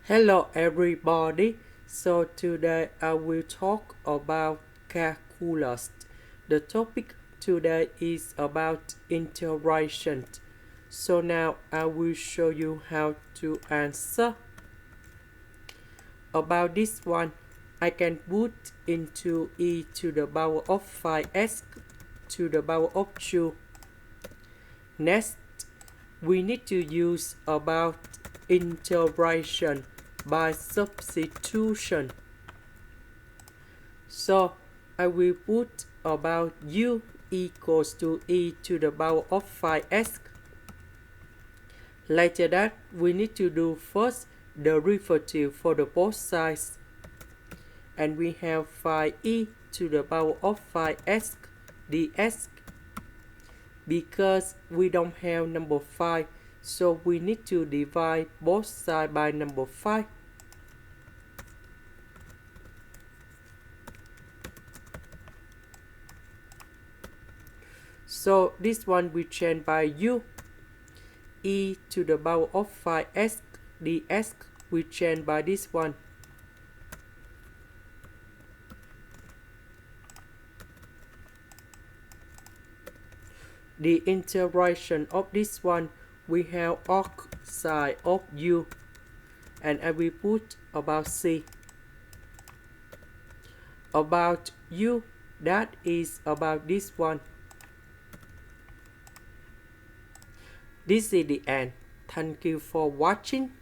Hello everybody. So today I will talk about calculus. The topic today is about integration. So now I will show you how to answer. About this one, I can put into e to the power of 5s to the power of 2. Next, we need to use about integration by substitution. So I will put about u equals to e to the power of 5s. Later that, we need to do first the derivative for the both sides. And we have 5e to the power of 5s ds. Because we don't have number 5, so we need to divide both sides by number 5. So this one we change by u. E to the power of 5s ds we change by this one. The integration of this one, we have arc side of u, and I will put about c. About u, that is about this one. This is the end. Thank you for watching.